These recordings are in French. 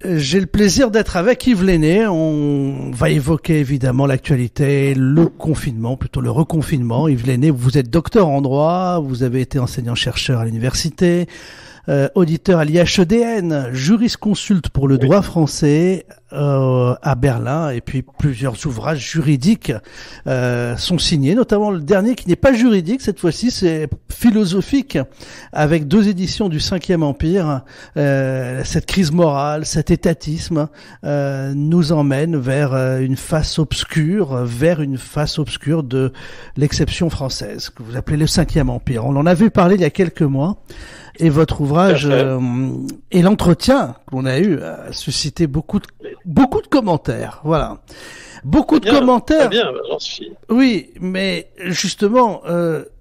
J'ai le plaisir d'être avec Yves Lenné. On va évoquer évidemment l'actualité, le confinement, plutôt le reconfinement. Yves Lenné, vous êtes docteur en droit, vous avez été enseignant-chercheur à l'université, auditeur à l'IHEDN, jurisconsulte pour le droit français à Berlin, et puis plusieurs ouvrages juridiques sont signés, notamment le dernier qui n'est pas juridique cette fois-ci, c'est philosophique, avec 2 éditions du 5e Empire. Cette crise morale, cet étatisme nous emmène vers une face obscure, de l'exception française, que vous appelez le 5e Empire. On en a vu parler il y a quelques mois. Et votre ouvrage et l'entretien qu'on a eu a suscité beaucoup de commentaires. Voilà, beaucoup de commentaires. Très bien, j'en suis. Oui, mais justement,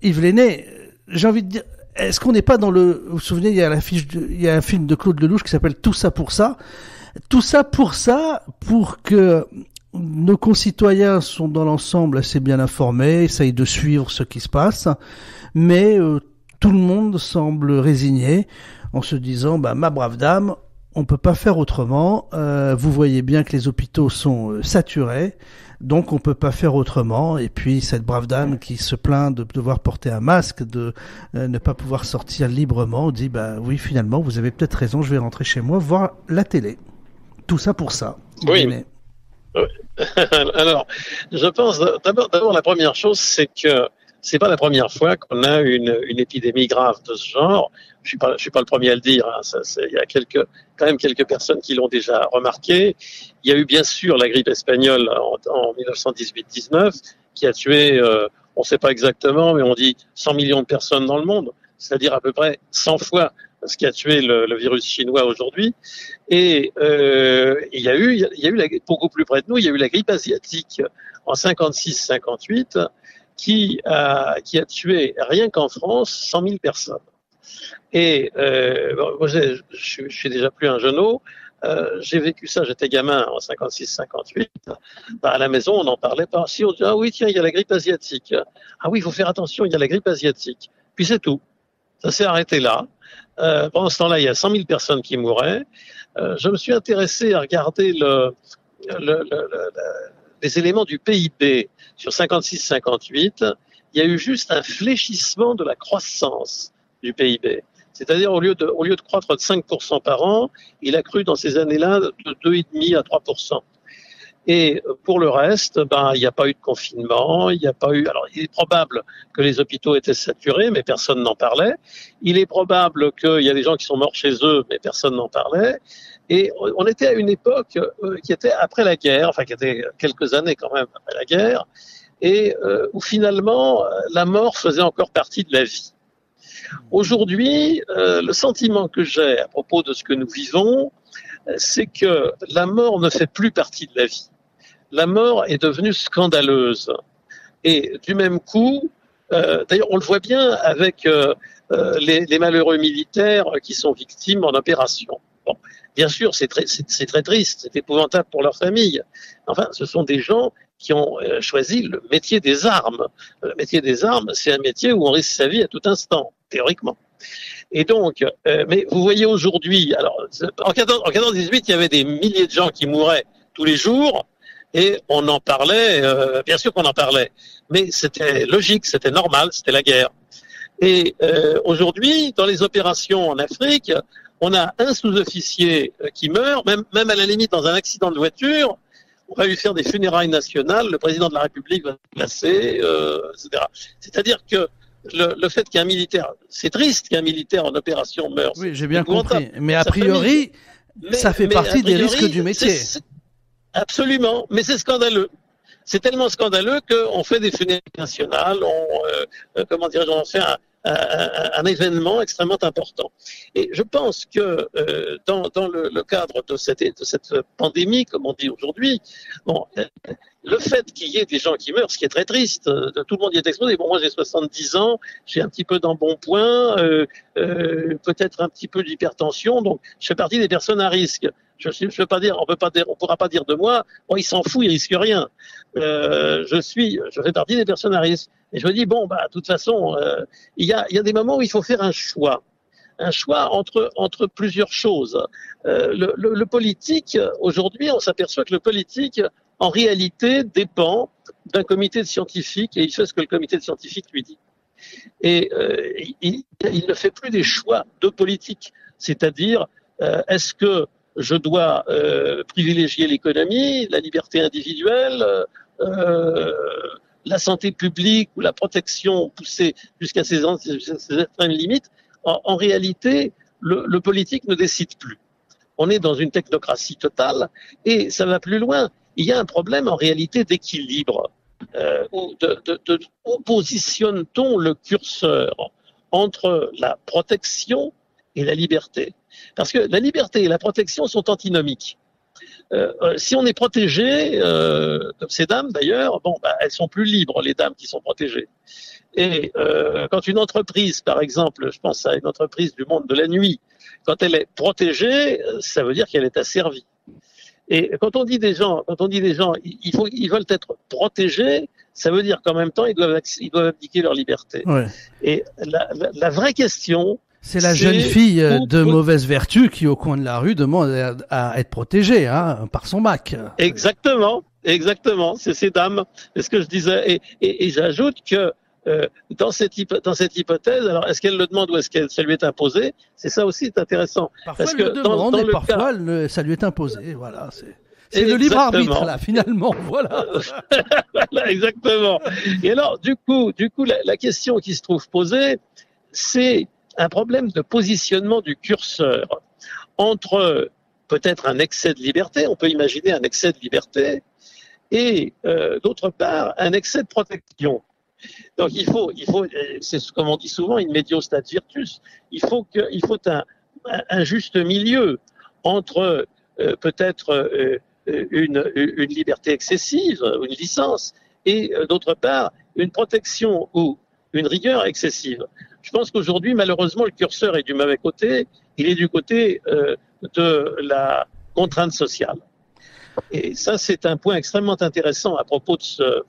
Yves Lenné, j'ai envie de dire, est-ce qu'on n'est pas dans le... Vous vous souvenez, il y a un film de Claude Lelouch qui s'appelle Tout ça pour ça. Tout ça pour que nos concitoyens sont dans l'ensemble assez bien informés, essayent de suivre ce qui se passe, mais tout le monde semble résigné en se disant ma brave dame, on peut pas faire autrement. Vous voyez bien que les hôpitaux sont saturés, donc on peut pas faire autrement. Et puis cette brave dame qui se plaint de devoir porter un masque, de ne pas pouvoir sortir librement, dit oui, finalement vous avez peut-être raison, je vais rentrer chez moi voir la télé. Tout ça pour ça. Oui. Alors, je pense d'abord la première chose, c'est que c'est pas la première fois qu'on a une épidémie grave de ce genre. Je suis pas le premier à le dire. Il y a quand même quelques personnes qui l'ont déjà remarqué. Il y a eu bien sûr la grippe espagnole en 1918-19 qui a tué, on ne sait pas exactement, mais on dit 100 millions de personnes dans le monde, c'est-à-dire à peu près 100 fois ce qui a tué le virus chinois aujourd'hui. Et il y a eu beaucoup plus près de nous, il y a eu la grippe asiatique en 56-58. Qui a tué, rien qu'en France, 100 000 personnes. Et moi, je suis déjà plus un jeuneau. J'ai vécu ça, j'étais gamin en 56-58. À la maison, on n'en parlait pas. Si on dit, ah oui, tiens, il y a la grippe asiatique. Ah oui, il faut faire attention, il y a la grippe asiatique. Puis c'est tout. Ça s'est arrêté là. Pendant ce temps-là, il y a 100 000 personnes qui mouraient. Je me suis intéressé à regarder les éléments du PIB sur 56-58, il y a eu juste un fléchissement de la croissance du PIB. C'est-à-dire, au lieu de croître de 5% par an, il a cru dans ces années-là de 2,5 à 3%. Et pour le reste, il n'y a pas eu de confinement, il n'y a pas eu... Alors, il est probable que les hôpitaux étaient saturés, mais personne n'en parlait. Il est probable qu'il y a des gens qui sont morts chez eux, mais personne n'en parlait. Et on était à une époque qui était après la guerre, enfin qui était quelques années quand même après la guerre, et où finalement la mort faisait encore partie de la vie. Aujourd'hui, le sentiment que j'ai à propos de ce que nous vivons, c'est que la mort ne fait plus partie de la vie. La mort est devenue scandaleuse. Et du même coup, d'ailleurs on le voit bien avec les malheureux militaires qui sont victimes en opération. Bon, bien sûr, c'est très triste, c'est épouvantable pour leur famille. Enfin, ce sont des gens qui ont choisi le métier des armes. Le métier des armes, c'est un métier où on risque sa vie à tout instant, théoriquement. Et donc, mais vous voyez aujourd'hui, alors en 14-18, il y avait des milliers de gens qui mouraient tous les jours, et on en parlait, bien sûr qu'on en parlait, mais c'était logique, c'était normal, c'était la guerre. Et aujourd'hui, dans les opérations en Afrique, on a un sous-officier qui meurt, même à la limite dans un accident de voiture, on va lui faire des funérailles nationales, le président de la République va se placer, etc. C'est-à-dire que le fait qu'un militaire, c'est triste qu'un militaire en opération meure. Oui, j'ai bien compris. Mais a priori, ça fait partie des risques du métier. Absolument, mais c'est scandaleux. C'est tellement scandaleux qu'on fait des funérailles nationales, on fait un événement extrêmement important. Et je pense que dans le cadre de cette pandémie, comme on dit aujourd'hui, le fait qu'il y ait des gens qui meurent, ce qui est très triste, tout le monde y est exposé. Bon, moi j'ai 70 ans, j'ai un petit peu d'embonpoint, peut-être un petit peu d'hypertension, donc je fais partie des personnes à risque. Je peux pas dire, on pourra pas dire de moi, il s'en fout, il risque rien. Je fais partie des personnes à risque. Et je me dis, de toute façon, il y a des moments où il faut faire un choix. un choix entre plusieurs choses. Le politique, aujourd'hui, on s'aperçoit que le politique, en réalité, dépend d'un comité de scientifiques et il fait ce que le comité de scientifiques lui dit. Et il ne fait plus des choix de politique, c'est-à-dire est-ce que je dois privilégier l'économie, la liberté individuelle, la santé publique ou la protection poussée jusqu'à ces extrêmes limites. En réalité, le politique ne décide plus. On est dans une technocratie totale et ça va plus loin. Il y a un problème en réalité d'équilibre. Où positionne-t-on le curseur entre la protection et la liberté? Parce que la liberté et la protection sont antinomiques. Si on est protégé, comme ces dames d'ailleurs, elles sont plus libres, les dames qui sont protégées. Et quand une entreprise, par exemple, je pense à une entreprise du monde de la nuit, quand elle est protégée, ça veut dire qu'elle est asservie. Et quand on dit des gens, ils veulent être protégés, ça veut dire qu'en même temps, ils doivent abdiquer leur liberté. Ouais. Et la vraie question, c'est la jeune fille de mauvaise vertu qui, au coin de la rue, demande à être protégée par son Mac. Exactement. C'est ces dames. C'est ce que je disais. Et j'ajoute que dans cette hypothèse, alors est-ce qu'elle le demande ou est-ce que ça lui est imposé? C'est ça aussi, c'est intéressant. Parfois elle le demande et parfois ça lui est imposé. Voilà, c'est le libre arbitre là, finalement. Voilà. Voilà, exactement. Et alors, du coup, la question qui se trouve posée, c'est un problème de positionnement du curseur entre peut-être un excès de liberté, on peut imaginer un excès de liberté, et d'autre part un excès de protection. Donc il faut, c'est comme on dit souvent, in medio stat virtus. Il faut un juste milieu entre peut-être une liberté excessive, une licence, et d'autre part une protection ou une rigueur excessive. Je pense qu'aujourd'hui, malheureusement, le curseur est du mauvais côté. Il est du côté de la contrainte sociale. Et ça, c'est un point extrêmement intéressant à propos de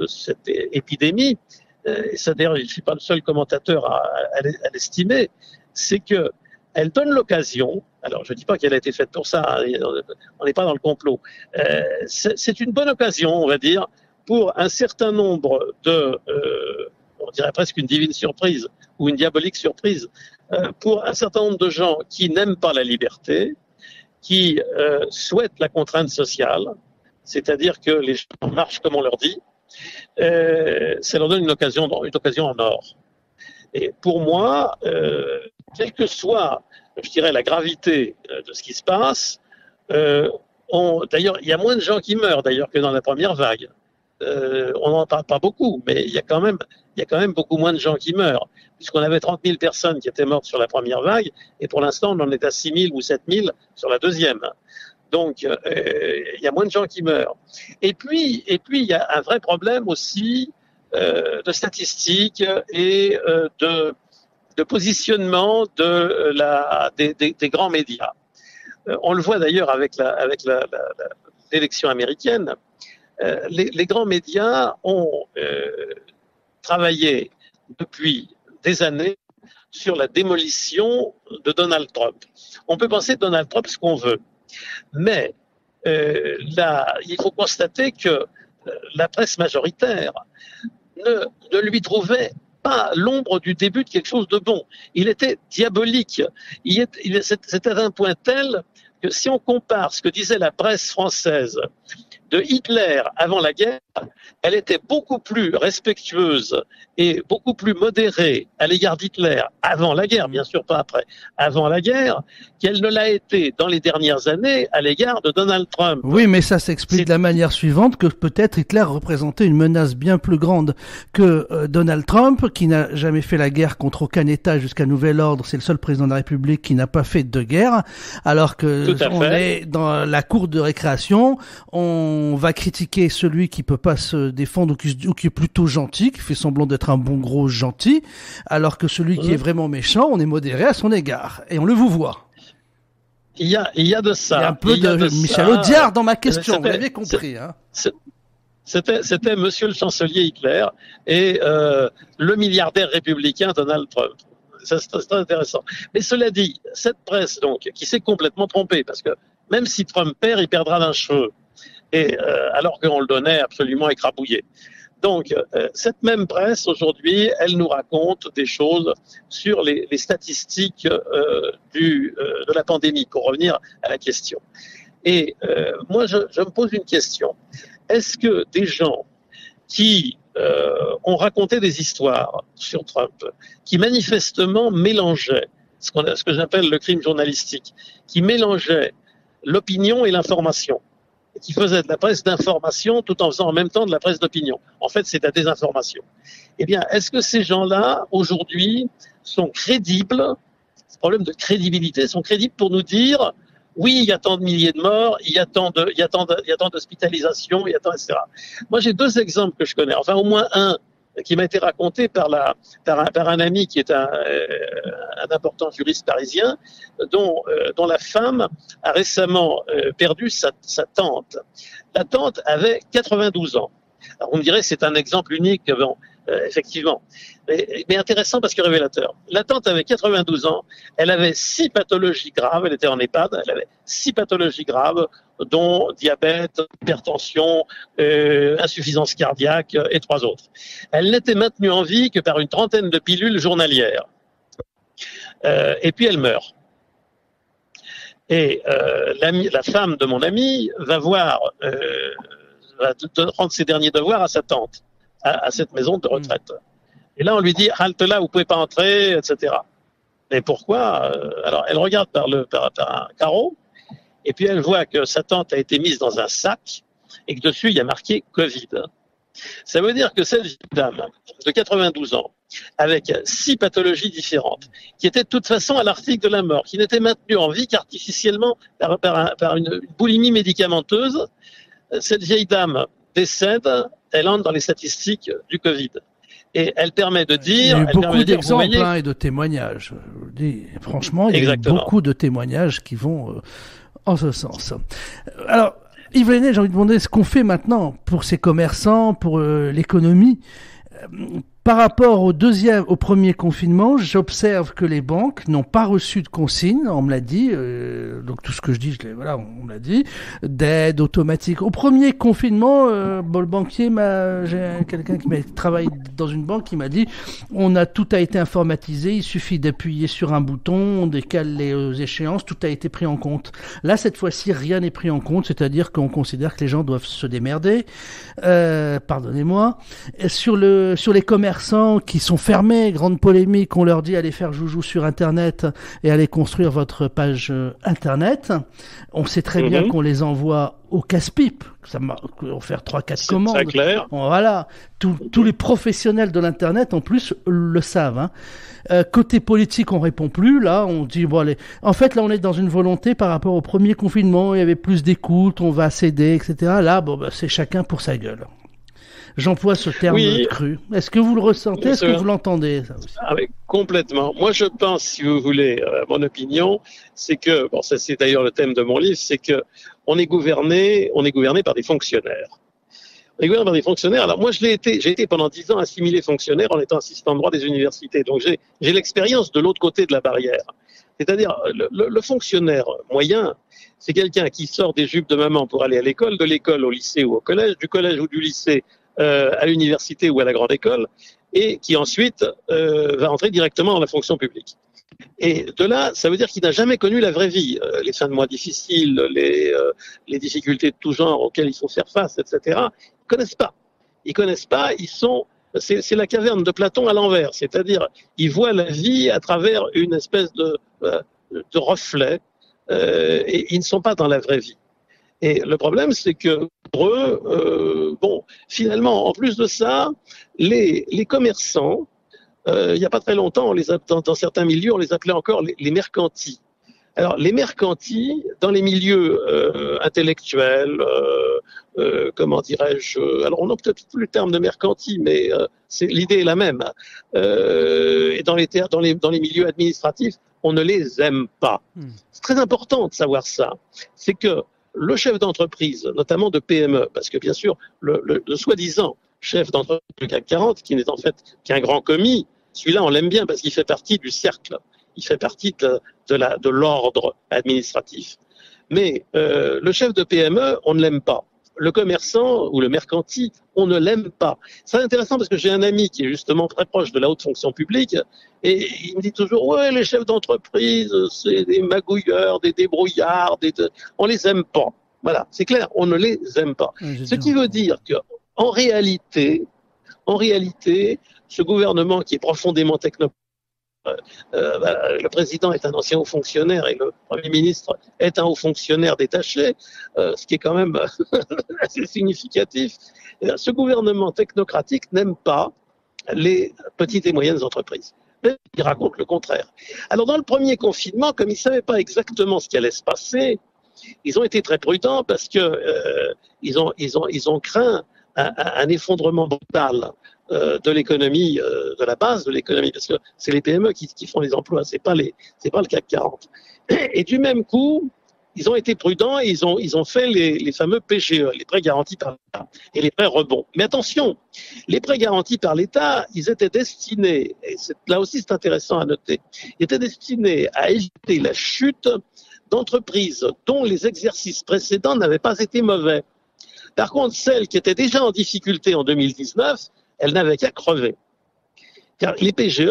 cette épidémie. Et ça, d'ailleurs, je ne suis pas le seul commentateur à l'estimer. C'est que elle donne l'occasion. Alors, je ne dis pas qu'elle a été faite pour ça. On n'est pas dans le complot. C'est une bonne occasion, on va dire, pour un certain nombre de on dirait presque une divine surprise ou une diabolique surprise, pour un certain nombre de gens qui n'aiment pas la liberté, qui souhaitent la contrainte sociale, c'est-à-dire que les gens marchent comme on leur dit, ça leur donne une occasion en or. Et pour moi, quelle que soit, je dirais, la gravité de ce qui se passe, d'ailleurs, il y a moins de gens qui meurent d'ailleurs que dans la première vague. On n'en parle pas beaucoup, mais il y a quand même beaucoup moins de gens qui meurent, puisqu'on avait 30 000 personnes qui étaient mortes sur la première vague, et pour l'instant, on en est à 6 000 ou 7 000 sur la deuxième. Donc, il y a moins de gens qui meurent. Et puis, il y a un vrai problème aussi de statistiques et de positionnement des grands médias. On le voit d'ailleurs avec l'élection américaine. Les grands médias ont travaillé depuis des années sur la démolition de Donald Trump. On peut penser de Donald Trump ce qu'on veut, mais là, il faut constater que la presse majoritaire ne lui trouvait pas l'ombre du début de quelque chose de bon. Il était diabolique. C'était à un point tel que si on compare ce que disait la presse française de Hitler avant la guerre, elle était beaucoup plus respectueuse et beaucoup plus modérée à l'égard d'Hitler avant la guerre, bien sûr pas après, avant la guerre, qu'elle ne l'a été dans les dernières années à l'égard de Donald Trump. Oui, mais ça s'explique de la manière suivante, que peut-être Hitler représentait une menace bien plus grande que Donald Trump, qui n'a jamais fait la guerre contre aucun État jusqu'à nouvel ordre. C'est le seul président de la République qui n'a pas fait de guerre, alors que on est dans la cour de récréation, on va critiquer celui qui peut pas se défendre ou qui est plutôt gentil, qui fait semblant d'être un bon gros gentil, alors que celui qui est vraiment méchant, on est modéré à son égard. Et on le vous voit. Il y a de ça. Il y a un peu de Michel Audiard dans ma question, vous l'avez compris. C'était monsieur le chancelier Hitler et le milliardaire républicain Donald Trump. c'est très intéressant. Mais cela dit, cette presse, donc, qui s'est complètement trompée, parce que même si Trump perd, il perdra d'un cheveu. Et, alors qu'on le donnait absolument écrabouillé. Donc, cette même presse, aujourd'hui, elle nous raconte des choses sur les statistiques de la pandémie, pour revenir à la question. Et moi, je me pose une question. Est-ce que des gens qui ont raconté des histoires sur Trump, qui manifestement mélangeaient ce que j'appelle le crime journalistique, qui mélangeaient l'opinion et l'information, qui faisaient de la presse d'information tout en faisant en même temps de la presse d'opinion. En fait, c'est de la désinformation. Eh bien, est-ce que ces gens-là, aujourd'hui, sont crédibles, ce problème de crédibilité, sont crédibles pour nous dire oui, il y a tant de milliers de morts, il y a tant d'hospitalisations, il y a tant, etc. Moi, j'ai deux exemples que je connais, enfin au moins un qui m'a été raconté par un ami qui est un important juriste parisien, dont la femme a récemment perdu sa tante. La tante avait 92 ans. Alors, on me dirait que c'est un exemple unique, bon, effectivement, mais intéressant parce que révélateur. La tante avait 92 ans, elle avait 6 pathologies graves, elle était en EHPAD, elle avait 6 pathologies graves, dont diabète, hypertension, insuffisance cardiaque et 3 autres. Elle n'était maintenue en vie que par une trentaine de pilules journalières. Et puis elle meurt. Et la femme de mon ami va rendre ses derniers devoirs à sa tante, à cette maison de retraite. Et là, on lui dit, halte là, vous pouvez pas entrer, etc. Mais pourquoi? Alors, elle regarde par un carreau, et puis elle voit que sa tante a été mise dans un sac, et que dessus, il y a marqué Covid. Ça veut dire que cette dame de 92 ans, avec 6 pathologies différentes, qui était de toute façon à l'article de la mort, qui n'était maintenue en vie qu'artificiellement par une boulimie médicamenteuse, cette vieille dame décède, elle entre dans les statistiques du Covid. Et elle permet de dire... Il y a eu beaucoup d'exemples et de témoignages. Je vous le dis, franchement, il y a eu beaucoup de témoignages qui vont en ce sens. Alors, Yves Lenné, j'ai envie de demander ce qu'on fait maintenant pour ces commerçants, pour l'économie. Par rapport au premier confinement, j'observe que les banques n'ont pas reçu de consignes, on me l'a dit, donc tout ce que je dis, on me l'a dit, d'aide automatique. Au premier confinement, le banquier j'ai quelqu'un qui travaille dans une banque qui m'a dit, tout a été informatisé, il suffit d'appuyer sur un bouton, on décale les échéances, tout a été pris en compte. Là, cette fois-ci, rien n'est pris en compte, c'est-à-dire qu'on considère que les gens doivent se démerder, pardonnez-moi. Sur les commerçants qui sont fermés, grande polémique, on leur dit allez faire joujou sur Internet et allez construire votre page Internet. On sait très bien qu'on les envoie au casse-pipe. Ça va faire 3-4 commandes. C'est très clair. Voilà. Tous les professionnels de l'Internet, en plus, le savent. Côté politique, on répond plus. Là, on dit, bon, allez. En fait, là, on est dans une volonté par rapport au premier confinement. Il y avait plus d'écoute, on va céder, etc. Là, c'est chacun pour sa gueule. J'emploie ce terme cru. Est-ce que vous le ressentez? Est-ce que vous l'entendez, ça aussi? Ah oui, complètement. Moi, je pense, si vous voulez, mon opinion, c'est que, bon, ça c'est d'ailleurs le thème de mon livre, c'est que on est gouverné par des fonctionnaires. On est gouverné par des fonctionnaires. Alors moi, j'ai été pendant 10 ans assimilé fonctionnaire en étant assistant de droit des universités. Donc j'ai l'expérience de l'autre côté de la barrière. C'est-à-dire, le fonctionnaire moyen, c'est quelqu'un qui sort des jupes de maman pour aller à l'école, de l'école au lycée ou au collège, du collège ou du lycée à l'université ou à la grande école, et qui ensuite va entrer directement dans la fonction publique. Et de là, ça veut dire qu'il n'a jamais connu la vraie vie, les fins de mois difficiles, les difficultés de tout genre auxquelles il faut faire face, etc. Ils connaissent pas. C'est la caverne de Platon à l'envers, c'est-à-dire ils voient la vie à travers une espèce de reflet, et ils ne sont pas dans la vraie vie. Et le problème, c'est que pour eux, finalement, en plus de ça, les commerçants, il n'y a pas très longtemps, dans certains milieux, on les appelait encore les mercantis. Alors, les mercantis, dans les milieux intellectuels, comment dirais-je, alors on n'a peut-être plus le terme de mercantis, mais l'idée est la même. Et dans les milieux administratifs, on ne les aime pas. C'est très important de savoir ça. C'est que le chef d'entreprise, notamment de PME, parce que bien sûr, le soi-disant chef d'entreprise du CAC 40, qui est en fait un grand commis, Celui-là, on l'aime bien parce qu'il fait partie du cercle. Il fait partie de l'ordre administratif. Mais le chef de PME, on ne l'aime pas. Le commerçant ou le mercanti, on ne l'aime pas. C'est intéressant parce que j'ai un ami qui est justement très proche de la haute fonction publique et il me dit toujours « Ouais, les chefs d'entreprise, c'est des magouilleurs, des débrouillards, on les aime pas. » Voilà, c'est clair, on ne les aime pas. Ce qui veut dire que, en réalité, ce gouvernement qui est profondément technocratique, le président est un ancien haut fonctionnaire et le Premier ministre est un haut fonctionnaire détaché, ce qui est quand même assez significatif. Ce gouvernement technocratique n'aime pas les petites et moyennes entreprises. Mais il raconte le contraire. Alors dans le premier confinement, comme ils ne savaient pas exactement ce qui allait se passer, ils ont été très prudents parce que ils ont craint un effondrement brutal de l'économie, de la base de l'économie, parce que c'est les PME qui font les emplois, c'est pas le CAC 40. Et du même coup, ils ont été prudents et ils ont fait les fameux PGE, les prêts garantis par l'État, et les prêts rebonds. Mais attention, les prêts garantis par l'État, ils étaient destinés, et là aussi c'est intéressant à noter, ils étaient destinés à éviter la chute d'entreprises dont les exercices précédents n'avaient pas été mauvais. Par contre, celles qui étaient déjà en difficulté en 2019, elles n'avaient qu'à crever. Car les PGE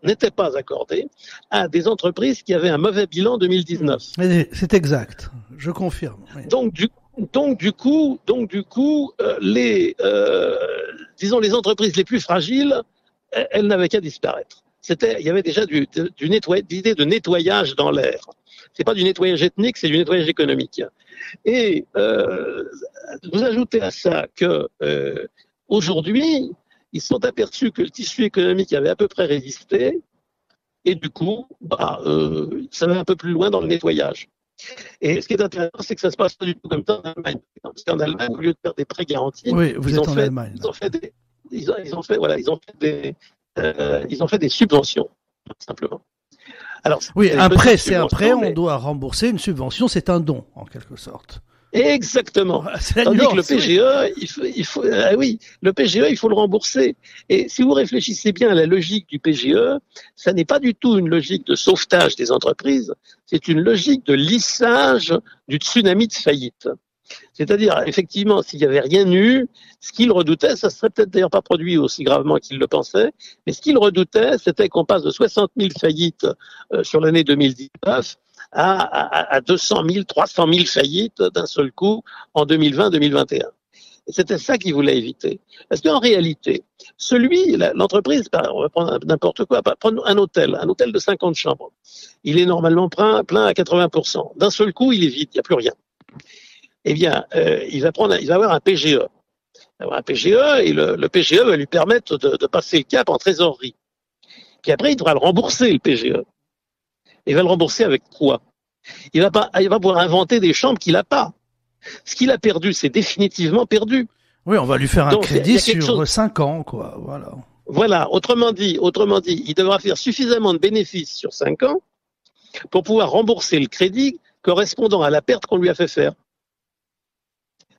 n'étaient pas accordés à des entreprises qui avaient un mauvais bilan en 2019. C'est exact, je confirme. Oui. Donc du coup, les entreprises les plus fragiles, elles n'avaient qu'à disparaître. Il y avait déjà l'idée de nettoyage dans l'air. C'est pas du nettoyage ethnique, c'est du nettoyage économique. Et vous ajoutez à ça que aujourd'hui, ils se sont aperçus que le tissu économique avait à peu près résisté, et du coup, ça va un peu plus loin dans le nettoyage. Et ce qui est intéressant, c'est que ça se passe pas du tout comme ça en Allemagne. Parce qu'en Allemagne, au lieu de faire des prêts garantis, oui, ils ont fait des subventions, tout simplement. Alors, oui, un prêt, c'est un prêt, on doit rembourser. Une subvention, c'est un don, en quelque sorte. Exactement. Tandis que le PGE, le PGE, il faut le rembourser. Et si vous réfléchissez bien à la logique du PGE, ça n'est pas du tout une logique de sauvetage des entreprises, c'est une logique de lissage du tsunami de faillite. C'est-à-dire, effectivement, s'il n'y avait rien eu, ce qu'il redoutait, ça ne serait peut-être d'ailleurs pas produit aussi gravement qu'il le pensait, mais ce qu'il redoutait, c'était qu'on passe de 60 000 faillites sur l'année 2019 à 200 000, 300 000 faillites d'un seul coup en 2020-2021. Et c'était ça qu'il voulait éviter. Parce qu'en réalité, l'entreprise, on va prendre n'importe quoi, prendre un hôtel de 50 chambres. Il est normalement plein à 80%. D'un seul coup, il est vide, il n'y a plus rien. Eh bien, il va avoir un PGE. Il va avoir un PGE et le PGE va lui permettre de passer le cap en trésorerie. Puis après, il devra le rembourser, le PGE. Il va le rembourser avec quoi? Il va pouvoir inventer des chambres qu'il n'a pas. Ce qu'il a perdu, c'est définitivement perdu. Oui, on va lui faire un crédit sur 5 ans, quoi. Voilà. Autrement dit, il devra faire suffisamment de bénéfices sur 5 ans pour pouvoir rembourser le crédit correspondant à la perte qu'on lui a fait faire.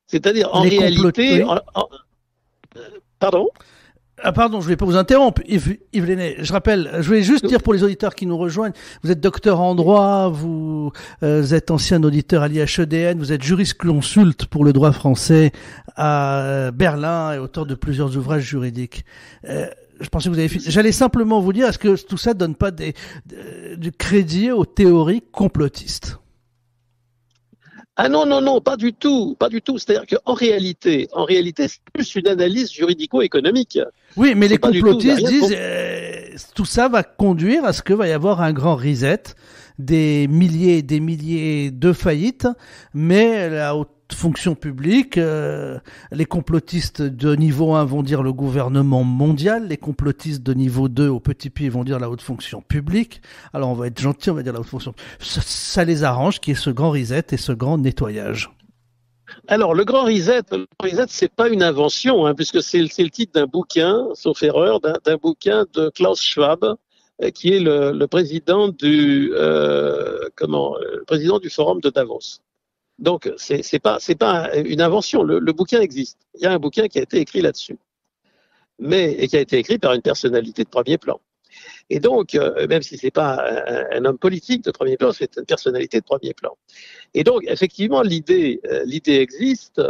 C'est-à-dire, en réalité... Pardon ? Pardon, je ne vais pas vous interrompre, Yves Lenné. Je voulais juste dire pour les auditeurs qui nous rejoignent, vous êtes docteur en droit, vous êtes ancien auditeur à l'IHEDN, vous êtes jurisconsulte pour le droit français à Berlin et auteur de plusieurs ouvrages juridiques. Je pensais que vous avez fini. J'allais simplement vous dire, est-ce que tout ça donne pas du crédit aux théories complotistes ? Ah non, pas du tout. C'est-à-dire qu'en réalité, c'est plus une analyse juridico-économique. Oui, mais les complotistes disent tout ça va conduire à ce que va y avoir un grand reset, des milliers de faillites, mais la haute fonction publique, les complotistes de niveau 1 vont dire le gouvernement mondial, les complotistes de niveau 2 au petit pied vont dire la haute fonction publique. Alors on va être gentil, on va dire la haute fonction. Ça les arrange qu'il y ait ce grand reset et ce grand nettoyage. Alors le grand reset, c'est pas une invention, puisque c'est le titre d'un bouquin, sauf erreur, d'un bouquin de Klaus Schwab, qui est le président du forum de Davos. Donc c'est pas une invention. Le bouquin existe. Il y a un bouquin qui a été écrit là-dessus. et qui a été écrit par une personnalité de premier plan. Et donc, même si c'est pas un homme politique de premier plan, c'est une personnalité de premier plan. Et donc, effectivement, l'idée existe.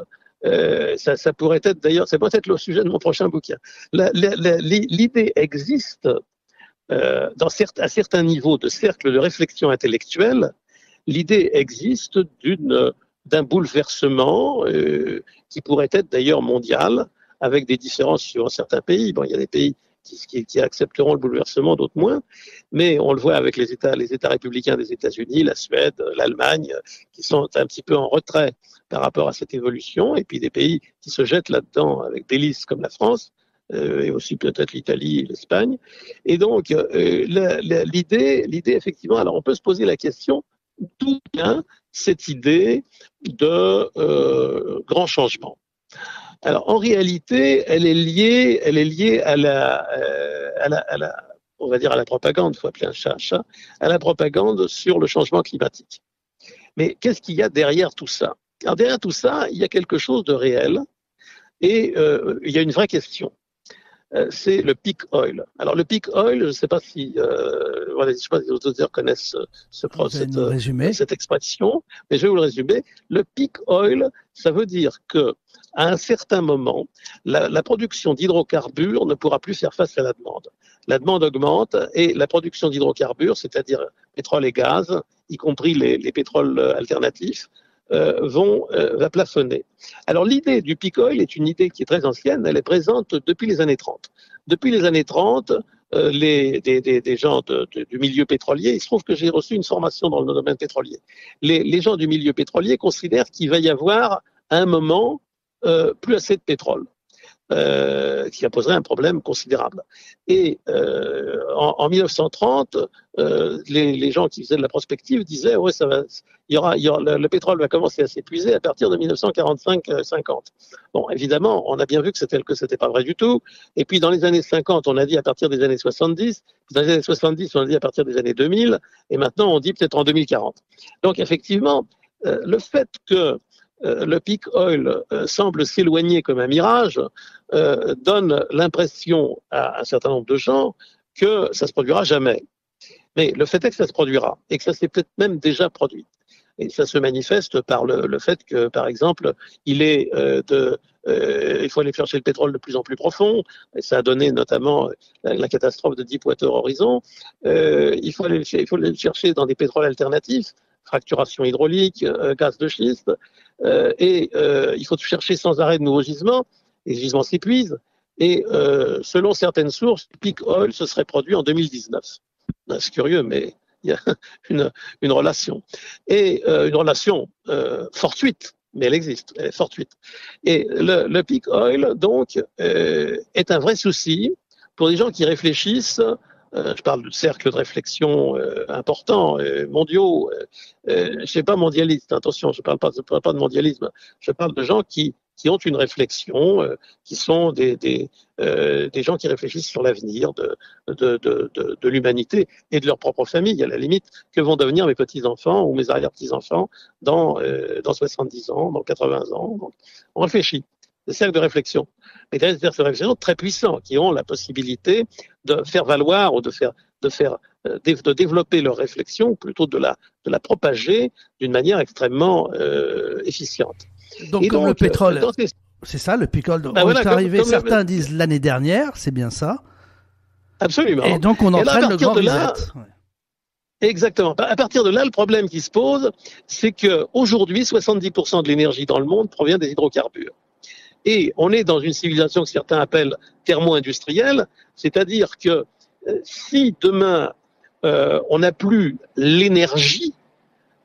Ça pourrait être d'ailleurs, c'est peut-être le sujet de mon prochain bouquin. L'idée existe à certains niveaux de cercle de réflexion intellectuelle. L'idée existe d'un bouleversement qui pourrait être d'ailleurs mondial, avec des différences sur certains pays. Bon, il y a des pays qui accepteront le bouleversement, d'autres moins, mais on le voit avec les États républicains des États-Unis, la Suède, l'Allemagne, qui sont un petit peu en retrait par rapport à cette évolution, et puis des pays qui se jettent là-dedans avec délice comme la France, et aussi peut-être l'Italie et l'Espagne. Et donc, l'idée, effectivement, alors on peut se poser la question, d'où vient cette idée de grand changement? Alors, en réalité, elle est liée on va dire à la propagande, il faut appeler un chat un chat, à la propagande sur le changement climatique. Mais qu'est-ce qu'il y a derrière tout ça? Alors, derrière tout ça, il y a quelque chose de réel et il y a une vraie question. C'est le peak oil. Alors, le peak oil, je ne sais pas si, je sais pas si les auditeurs connaissent cette expression, mais je vais vous le résumer. Le peak oil, ça veut dire que à un certain moment, la production d'hydrocarbures ne pourra plus faire face à la demande. La demande augmente et la production d'hydrocarbures, c'est-à-dire pétrole et gaz, y compris les pétroles alternatifs, va plafonner. Alors l'idée du peak oil est une idée qui est très ancienne, elle est présente depuis les années 30. Depuis les années 30, des gens du milieu pétrolier, il se trouve que j'ai reçu une formation dans le domaine pétrolier. Les gens du milieu pétrolier considèrent qu'il va y avoir à un moment plus assez de pétrole. Qui poserait un problème considérable. Et en 1930, les gens qui faisaient de la prospective disaient ouais, le pétrole va commencer à s'épuiser à partir de 1945-50. Bon, évidemment, on a bien vu que c'était pas vrai du tout. Et puis dans les années 50, on a dit à partir des années 70. Dans les années 70, on a dit à partir des années 2000. Et maintenant, on dit peut-être en 2040. Donc effectivement, le fait que le peak oil semble s'éloigner comme un mirage, donne l'impression à un certain nombre de gens que ça se produira jamais. Mais le fait est que ça se produira et que ça s'est peut-être même déjà produit. Et ça se manifeste par le fait que, par exemple, il faut aller chercher le pétrole de plus en plus profond. Et ça a donné notamment la catastrophe de Deepwater Horizon. Il faut aller le chercher dans des pétroles alternatifs, fracturation hydraulique, gaz de schiste. Il faut chercher sans arrêt de nouveaux gisements. Les gisements s'épuisent. Et selon certaines sources, le peak oil se serait produit en 2019. C'est curieux, mais il y a une relation. Et une relation fortuite, mais elle existe, elle est fortuite. Et le peak oil, donc, est un vrai souci pour des gens qui réfléchissent. Je parle de cercles de réflexion importants, mondiaux. Je ne suis pas mondialiste, attention, je ne parle pas de mondialisme. Je parle de gens qui ont une réflexion, qui sont des gens qui réfléchissent sur l'avenir de l'humanité et de leur propre famille, à la limite, que vont devenir mes petits-enfants ou mes arrière-petits-enfants dans 70 ans, dans 80 ans. Donc, on réfléchit. Des cercles de réflexion. Mais des cercles de réflexion très puissants, qui ont la possibilité de faire valoir ou de développer leur réflexion, ou plutôt de la propager d'une manière extrêmement efficiente. Donc, comme le pétrole, c'est ça, le peak oil. Ben voilà, est arrivé, certains disent l'année dernière, c'est bien ça. Absolument. Et donc, on entraîne le grand reset. Exactement. À partir de là, le problème qui se pose, c'est qu'aujourd'hui, 70% de l'énergie dans le monde provient des hydrocarbures. Et on est dans une civilisation que certains appellent thermo-industrielle, c'est-à-dire que si demain on n'a plus l'énergie,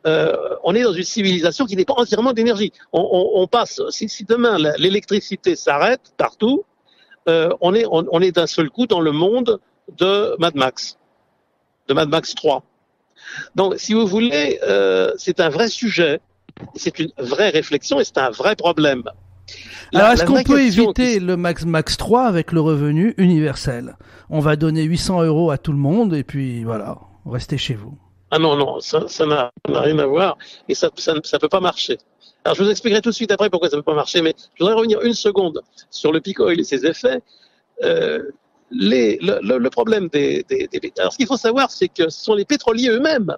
on est dans une civilisation qui dépend entièrement d'énergie. On passe, si demain l'électricité s'arrête partout, on est d'un seul coup dans le monde de Mad Max 3. Donc, si vous voulez, c'est un vrai sujet, c'est une vraie réflexion et c'est un vrai problème. Alors, est-ce qu'on peut éviter le Max 3 avec le revenu universel? On va donner 800 € à tout le monde et puis voilà, restez chez vous. Ah non, ça n'a rien à voir et ça peut pas marcher. Alors, je vous expliquerai tout de suite après pourquoi ça peut pas marcher, mais je voudrais revenir une seconde sur le peak oil et ses effets. le problème alors ce qu'il faut savoir, c'est que ce sont les pétroliers eux-mêmes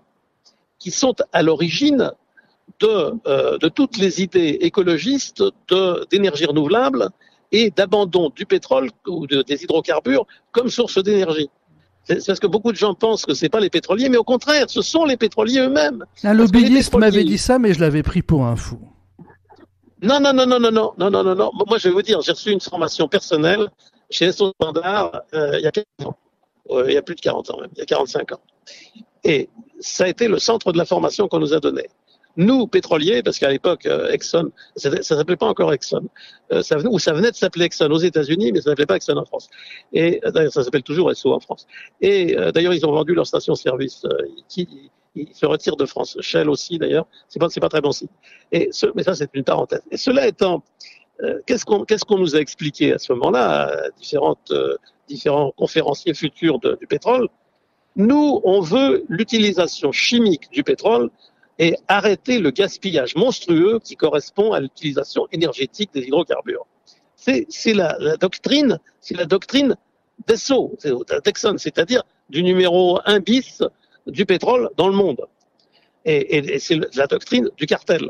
qui sont à l'origine de toutes les idées écologistes d'énergie renouvelable et d'abandon du pétrole ou des hydrocarbures comme source d'énergie. C'est parce que beaucoup de gens pensent que c'est pas les pétroliers, mais au contraire, ce sont les pétroliers eux-mêmes. Un lobbyiste m'avait dit ça, mais je l'avais pris pour un fou. Non. Moi, je vais vous dire, j'ai reçu une formation personnelle chez Esso Standard il y a 40 ans. Il y a plus de 40 ans même, il y a 45 ans. Et ça a été le centre de la formation qu'on nous a donnée. Nous, pétroliers, parce qu'à l'époque, Exxon, ça s'appelait pas encore Exxon, ça venait de s'appeler Exxon aux États-Unis, mais ça s'appelait pas Exxon en France. Et d'ailleurs, ça s'appelle toujours Esso en France. Et d'ailleurs, ils ont vendu leur station-service, ils se retirent de France. Shell aussi, d'ailleurs, c'est pas très bon signe. Mais ça, c'est une parenthèse. Et cela étant, qu'est-ce qu'on nous a expliqué à ce moment-là, différents conférenciers futurs du pétrole? Nous, on veut l'utilisation chimique du pétrole et arrêter le gaspillage monstrueux qui correspond à l'utilisation énergétique des hydrocarbures. C'est la doctrine d'Esso, d'Exxon, c'est-à-dire du numéro 1 bis du pétrole dans le monde. Et c'est la doctrine du cartel.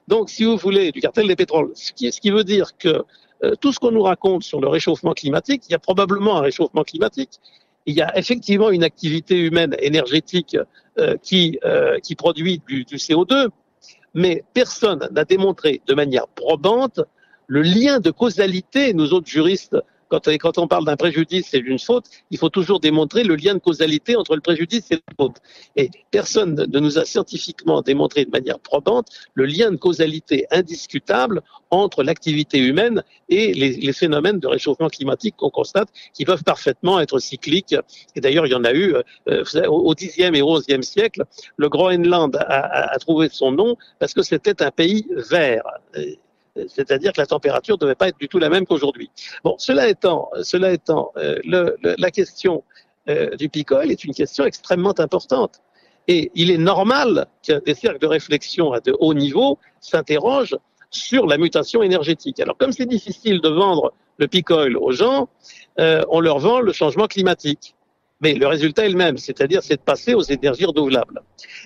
Donc, si vous voulez, du cartel des pétroles, ce qui veut dire que tout ce qu'on nous raconte sur le réchauffement climatique, il y a probablement un réchauffement climatique. Il y a effectivement une activité humaine énergétique qui produit du CO2, mais personne n'a démontré de manière probante le lien de causalité. Nous autres juristes, quand on parle d'un préjudice et d'une faute, il faut toujours démontrer le lien de causalité entre le préjudice et la faute. Et personne ne nous a scientifiquement démontré de manière probante le lien de causalité indiscutable entre l'activité humaine et les phénomènes de réchauffement climatique qu'on constate, qui peuvent parfaitement être cycliques. Et d'ailleurs, il y en a eu au Xe et au XIe siècle. Le Groenland a trouvé son nom parce que c'était un pays vert. C'est-à-dire que la température ne devait pas être du tout la même qu'aujourd'hui. Bon, cela étant, la question du peak oil est une question extrêmement importante. Et il est normal que des cercles de réflexion à de haut niveau s'interrogent sur la mutation énergétique. Alors, comme c'est difficile de vendre le peak oil aux gens, on leur vend le changement climatique. Mais le résultat est le même, c'est-à-dire c'est de passer aux énergies renouvelables.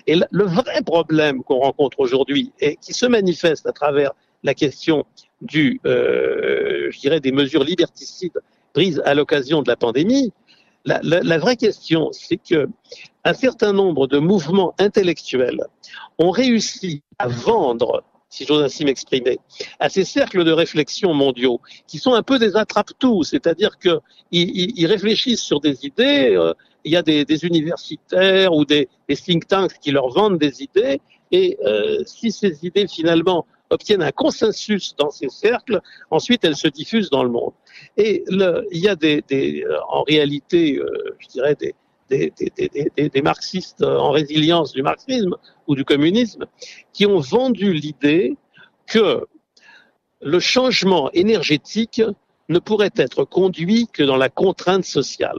Et le vrai problème qu'on rencontre aujourd'hui et qui se manifeste à travers la question je dirais des mesures liberticides prises à l'occasion de la pandémie, la vraie question, c'est que un certain nombre de mouvements intellectuels ont réussi à vendre, si j'ose ainsi m'exprimer, à ces cercles de réflexion mondiaux, qui sont un peu des attrape-tout, c'est-à-dire qu'ils réfléchissent sur des idées, il y a des universitaires ou des think tanks qui leur vendent des idées, et si ces idées finalement obtiennent un consensus dans ces cercles, ensuite elles se diffusent dans le monde. Et il y a en réalité, je dirais, des marxistes en résilience du marxisme ou du communisme qui ont vendu l'idée que le changement énergétique ne pourrait être conduit que dans la contrainte sociale.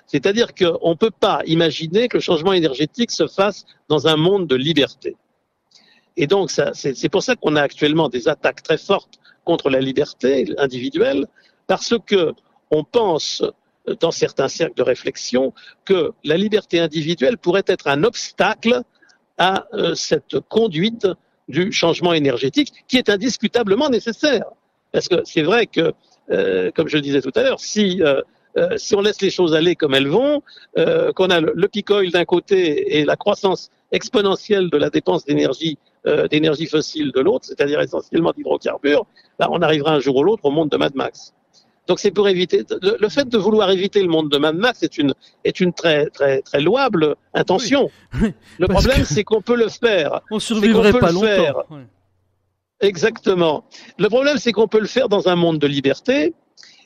C'est-à-dire qu'on ne peut pas imaginer que le changement énergétique se fasse dans un monde de liberté. Et donc, c'est pour ça qu'on a actuellement des attaques très fortes contre la liberté individuelle, parce que on pense dans certains cercles de réflexion que la liberté individuelle pourrait être un obstacle à cette conduite du changement énergétique qui est indiscutablement nécessaire. Parce que c'est vrai que, comme je le disais tout à l'heure, si on laisse les choses aller comme elles vont, qu'on a le peak oil d'un côté et la croissance exponentielle de la dépense d'énergie fossile de l'autre, c'est-à-dire essentiellement d'hydrocarbures, là, on arrivera un jour ou l'autre au monde de Mad Max. Donc c'est pour éviter le fait de vouloir éviter le monde de Mad Max est une très très très louable intention. Oui, le problème c'est qu'on peut le faire. On survivrait pas longtemps. Oui. Exactement. Le problème c'est qu'on peut le faire dans un monde de liberté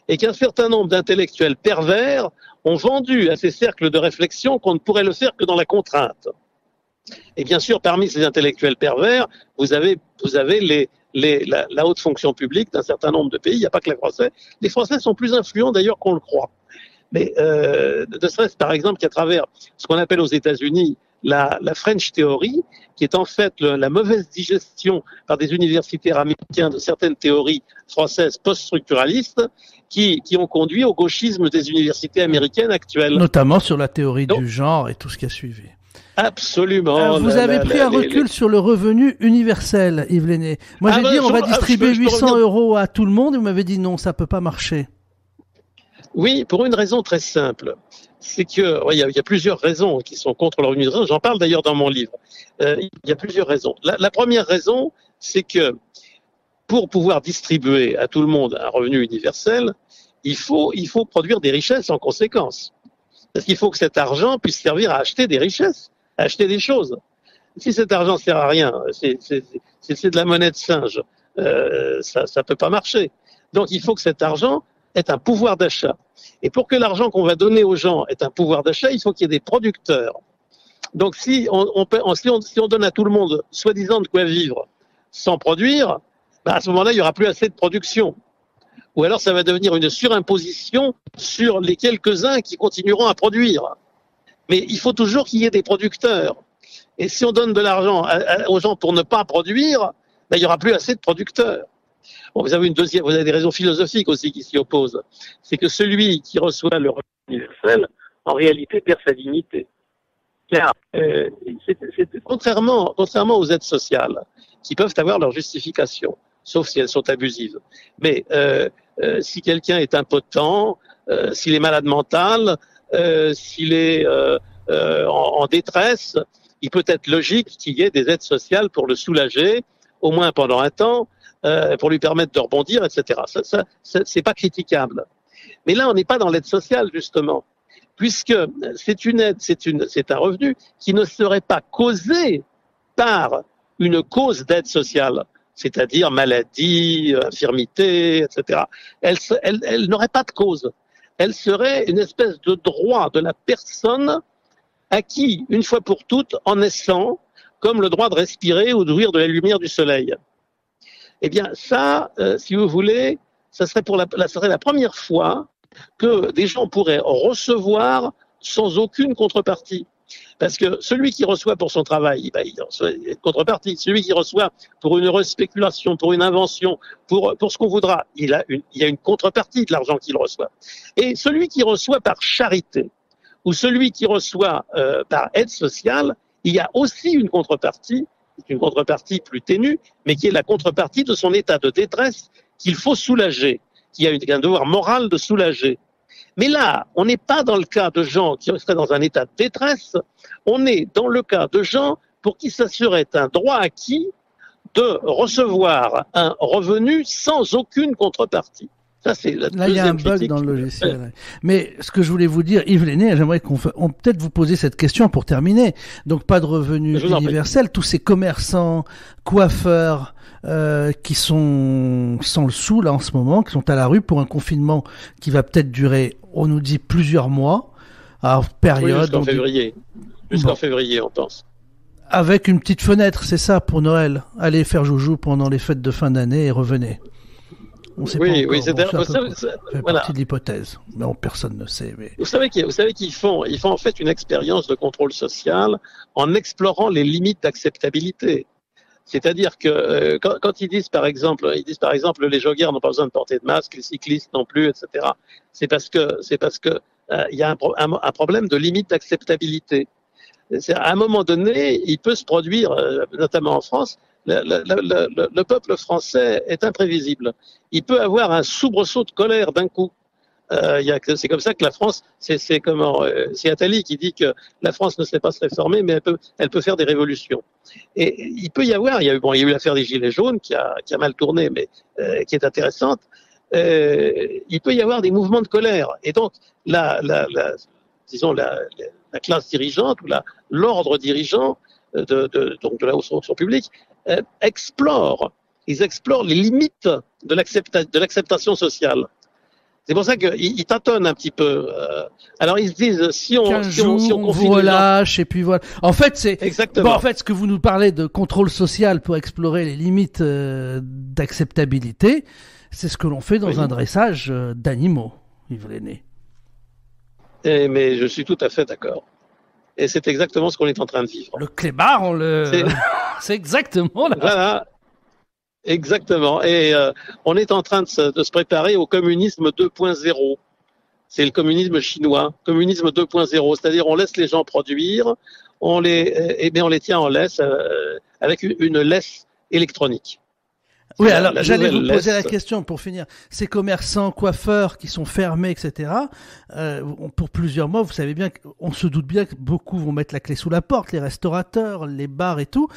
et qu'un certain nombre d'intellectuels pervers ont vendu à ces cercles de réflexion qu'on ne pourrait le faire que dans la contrainte. Et bien sûr, parmi ces intellectuels pervers, vous avez la haute fonction publique d'un certain nombre de pays. Il n'y a pas que les Français. Les Français sont plus influents d'ailleurs qu'on le croit. Mais ne serait-ce par exemple qu'à travers ce qu'on appelle aux États-Unis la French Theory, qui est en fait la mauvaise digestion par des universitaires américains de certaines théories françaises post-structuralistes qui ont conduit au gauchisme des universités américaines actuelles. Notamment sur la théorie du genre et tout ce qui a suivi. Absolument. Vous avez pris un recul sur le revenu universel, Yves Lenné. Moi, j'ai dit on va distribuer 800 € à tout le monde, et vous m'avez dit non, ça peut pas marcher. Oui, pour une raison très simple. C'est que, il y a plusieurs raisons qui sont contre le revenu universel. J'en parle d'ailleurs dans mon livre. Il y a plusieurs raisons. La première raison, c'est que pour pouvoir distribuer à tout le monde un revenu universel, il faut produire des richesses en conséquence. Parce qu'il faut que cet argent puisse servir à acheter des richesses, à acheter des choses. Si cet argent sert à rien, c'est de la monnaie de singe, ça peut pas marcher. Donc il faut que cet argent ait un pouvoir d'achat. Et pour que l'argent qu'on va donner aux gens ait un pouvoir d'achat, il faut qu'il y ait des producteurs. Donc si on donne à tout le monde soi-disant de quoi vivre sans produire, à ce moment-là, il n'y aura plus assez de production. Ou alors ça va devenir une surimposition sur les quelques-uns qui continueront à produire. Mais il faut toujours qu'il y ait des producteurs. Et si on donne de l'argent aux gens pour ne pas produire, il n'y aura plus assez de producteurs. Bon, vous avez des raisons philosophiques aussi qui s'y opposent. C'est que celui qui reçoit le revenu universel, en réalité, perd sa dignité. Car contrairement aux aides sociales, qui peuvent avoir leur justification, sauf si elles sont abusives. Mais si quelqu'un est impotent, s'il est malade mental, s'il est en détresse, il peut être logique qu'il y ait des aides sociales pour le soulager, au moins pendant un temps, pour lui permettre de rebondir, etc. Ça, c'est pas critiquable. Mais là, on n'est pas dans l'aide sociale, justement, puisque c'est une aide, c'est un revenu qui ne serait pas causé par une cause d'aide sociale, c'est-à-dire maladie, infirmité, etc. Elle n'aurait pas de cause. Elle serait une espèce de droit de la personne acquis une fois pour toutes en naissant, comme le droit de respirer ou de jouir de la lumière du soleil. Eh bien, ça, si vous voulez, ça serait la première fois que des gens pourraient recevoir sans aucune contrepartie. Parce que celui qui reçoit pour son travail, il reçoit une contrepartie. Celui qui reçoit pour une spéculation, pour une invention, pour ce qu'on voudra, il y a une contrepartie de l'argent qu'il reçoit. Et celui qui reçoit par charité, ou celui qui reçoit par aide sociale, il y a aussi une contrepartie plus ténue, mais qui est la contrepartie de son état de détresse qu'il faut soulager, qui a un devoir moral de soulager. Mais là, on n'est pas dans le cas de gens qui seraient dans un état de détresse, on est dans le cas de gens pour qui ça serait un droit acquis de recevoir un revenu sans aucune contrepartie. Ça, c'est la là, il y a un bug dans le logiciel. Mais ce que je voulais vous dire, Yves Lenné, j'aimerais qu'on peut-être vous poser cette question pour terminer. Donc, pas de revenu universel. Tous ces commerçants, coiffeurs, qui sont sans le sou, là, en ce moment, qui sont à la rue pour un confinement qui va peut-être durer, on nous dit, plusieurs mois. Alors, période. Oui, jusqu'en février. Jusqu'en février, on pense. Avec une petite fenêtre, c'est ça, pour Noël. Allez faire joujou pendant les fêtes de fin d'année et revenez. On sait pas encore. Ça fait partie de l'hypothèse. Non, personne ne sait. Mais... Vous savez qu'ils font en fait une expérience de contrôle social en explorant les limites d'acceptabilité. C'est-à-dire que quand ils disent par exemple les joggers n'ont pas besoin de porter de masque, les cyclistes non plus, etc. C'est parce que il y a un problème de limite d'acceptabilité. À un moment donné, il peut se produire, notamment en France, le peuple français est imprévisible. Il peut avoir un soubresaut de colère d'un coup. C'est comme ça que la France, c'est Attali qui dit que la France ne sait pas se réformer, mais elle peut faire des révolutions. Et il peut y avoir, il y a eu l'affaire des Gilets jaunes qui a mal tourné, mais qui est intéressante. Il peut y avoir des mouvements de colère. Et donc, disons la classe dirigeante ou l'ordre dirigeant donc de la haute fonction publique ils explorent les limites de l'acceptation sociale. C'est pour ça qu'ils tâtonnent un petit peu. Alors ils se disent si on vous relâche et puis voilà. En fait, c'est exactement. En fait, ce que vous nous parlez de contrôle social pour explorer les limites d'acceptabilité, c'est ce que l'on fait dans un dressage d'animaux, Yves Lenné. Mais je suis tout à fait d'accord. et c'est exactement ce qu'on est en train de vivre. Le clébard, c'est exactement là. Voilà, exactement. Et on est en train de se préparer au communisme 2.0. C'est le communisme chinois, communisme 2.0, c'est-à-dire on laisse les gens produire, on les tient en laisse avec une laisse électronique. Oui, alors j'allais vous poser la question pour finir. Ces commerçants, coiffeurs qui sont fermés, etc., pour plusieurs mois, vous savez bien, on se doute bien que beaucoup vont mettre la clé sous la porte, les restaurateurs, les bars et tout.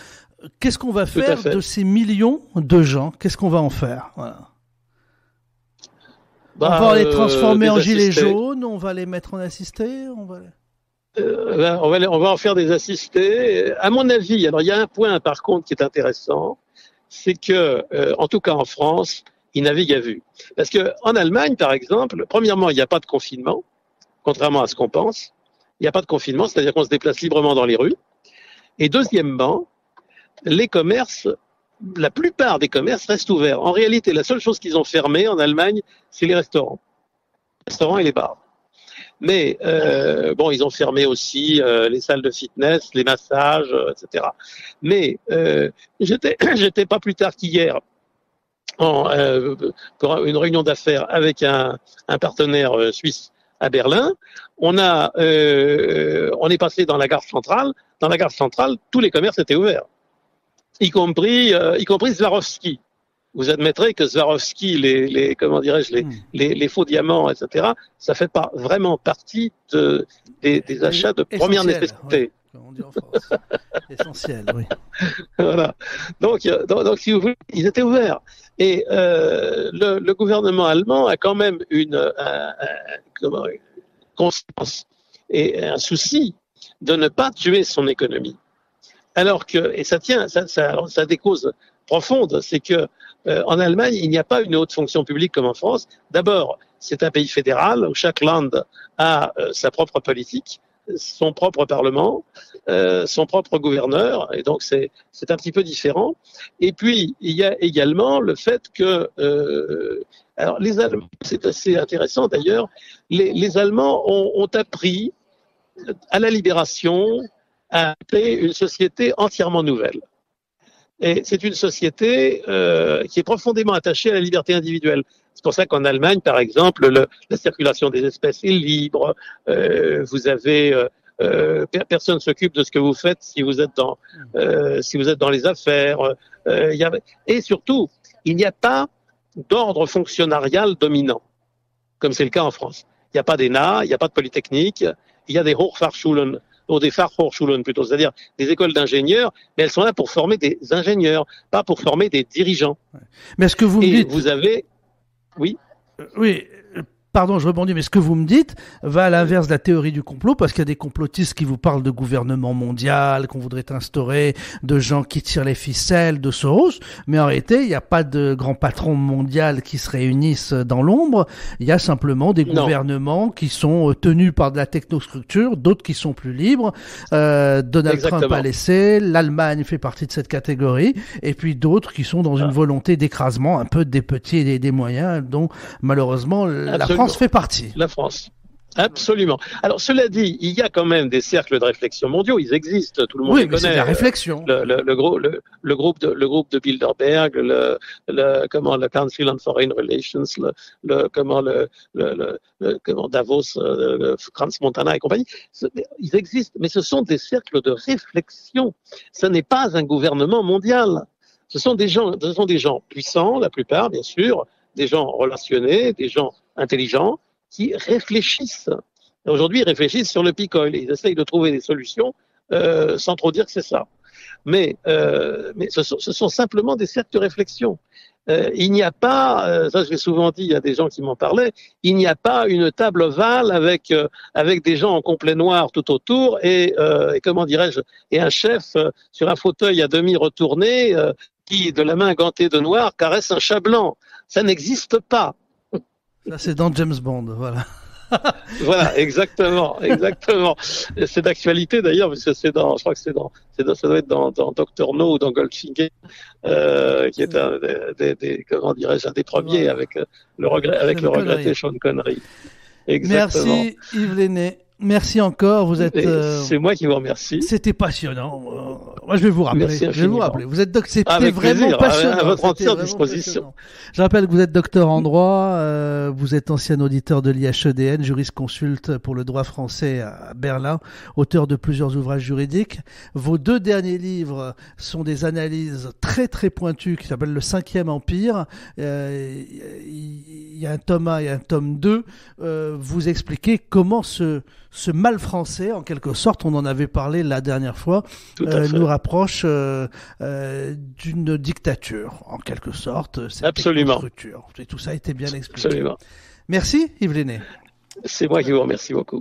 Qu'est-ce qu'on va faire de ces millions de gens? Qu'est-ce qu'on va en faire? Voilà. On va les transformer en gilets jaunes, on va les mettre en assistés, on va en faire des assistés. À mon avis, alors il y a un point par contre qui est intéressant, c'est que, en tout cas en France, ils naviguent à vue. Parce que en Allemagne, par exemple, premièrement, il n'y a pas de confinement, contrairement à ce qu'on pense. Il n'y a pas de confinement, c'est-à-dire qu'on se déplace librement dans les rues. Et deuxièmement, les commerces, la plupart des commerces restent ouverts. En réalité, la seule chose qu'ils ont fermée en Allemagne, c'est les restaurants et les bars. Mais ils ont fermé aussi les salles de fitness, les massages, etc. Mais j'étais pas plus tard qu'hier pour une réunion d'affaires avec un partenaire suisse à Berlin. On est passé dans la gare centrale. Dans la gare centrale, tous les commerces étaient ouverts, y compris Swarovski. Vous admettrez que Swarovski, les faux diamants, etc., ça fait pas vraiment partie des achats de première nécessité. Oui, on dit en France. Essentiel, oui. Voilà. Donc, si vous voulez, ils étaient ouverts. Et le gouvernement allemand a quand même une conscience et un souci de ne pas tuer son économie. Alors que, et ça a des causes profondes, c'est que en Allemagne, il n'y a pas une haute fonction publique comme en France. D'abord, c'est un pays fédéral où chaque land a sa propre politique, son propre parlement, son propre gouverneur, et donc c'est un petit peu différent. Et puis, il y a également le fait que, alors les Allemands, c'est assez intéressant d'ailleurs, les Allemands ont appris à la Libération à créer une société entièrement nouvelle. Et c'est une société qui est profondément attachée à la liberté individuelle. C'est pour ça qu'en Allemagne, par exemple, la circulation des espèces est libre. Vous avez personne ne s'occupe de ce que vous faites si vous êtes dans les affaires. Et surtout, il n'y a pas d'ordre fonctionnarial dominant, comme c'est le cas en France. Il n'y a pas d'ENA, il n'y a pas de Polytechnique, il y a des Hochfachschulen, ou des Fachhochschulen plutôt, c'est-à-dire des écoles d'ingénieurs, mais elles sont là pour former des ingénieurs, pas pour former des dirigeants. Mais est-ce que vous me dites... vous avez... Oui. Oui. Pardon, je rebondis, mais ce que vous me dites va à l'inverse de la théorie du complot, parce qu'il y a des complotistes qui vous parlent de gouvernement mondial, qu'on voudrait instaurer, de gens qui tirent les ficelles, de Soros, mais en réalité, il n'y a pas de grand patron mondial qui se réunissent dans l'ombre, il y a simplement des gouvernements qui sont tenus par de la technostructure, d'autres qui sont plus libres, Donald Trump a laissé, l'Allemagne fait partie de cette catégorie, et puis d'autres qui sont dans une volonté d'écrasement un peu des petits et des moyens, dont malheureusement la France fait partie. La France. Absolument. Alors, cela dit, il y a quand même des cercles de réflexion mondiaux, ils existent, tout le monde les connaît. Oui, mais c'est la réflexion. Le groupe de Bilderberg, le Council on Foreign Relations, Davos, Franz Montana et compagnie, ils existent, mais ce sont des cercles de réflexion. Ce n'est pas un gouvernement mondial. Ce sont des gens puissants, la plupart, bien sûr, des gens relationnés, des gens intelligents, qui réfléchissent. Aujourd'hui, ils réfléchissent sur le peak oil. Ils essayent de trouver des solutions sans trop dire que c'est ça. Mais ce sont simplement des cercles de réflexion. Il n'y a pas, ça je l'ai souvent dit, il y a des gens qui m'en parlaient, il n'y a pas une table ovale avec des gens en complet noir tout autour et comment dirais-je, et un chef sur un fauteuil à demi retourné qui, de la main gantée de noir, caresse un chat blanc. Ça n'existe pas. Ça, c'est dans James Bond, voilà. Voilà, exactement. C'est d'actualité d'ailleurs, parce que ça doit être dans Dr. No ou dans Goldfinger, qui est un des premiers avec le regretté Sean Connery. Exactement. Merci Yves Lenné. Merci encore. Vous êtes. C'est moi qui vous remercie. C'était passionnant. Moi, je vais vous rappeler. Merci Je vais vous rappeler. Vous êtes c'était avec vraiment plaisir, passionnant. à votre entière C'était disposition. passionnant. Je rappelle que vous êtes docteur en droit. Vous êtes ancien auditeur de l'IHEDN, jurisconsulte pour le droit français à Berlin, auteur de plusieurs ouvrages juridiques. Vos 2 derniers livres sont des analyses très très pointues qui s'appellent Le 5e Empire. Il y a un tome 1 et un tome 2. Vous expliquez comment ce mal français, en quelque sorte, on en avait parlé la dernière fois, nous rapproche d'une dictature, en quelque sorte. Absolument. Et tout ça a été bien expliqué. Absolument. Merci Yves Lenné. C'est moi qui vous remercie beaucoup.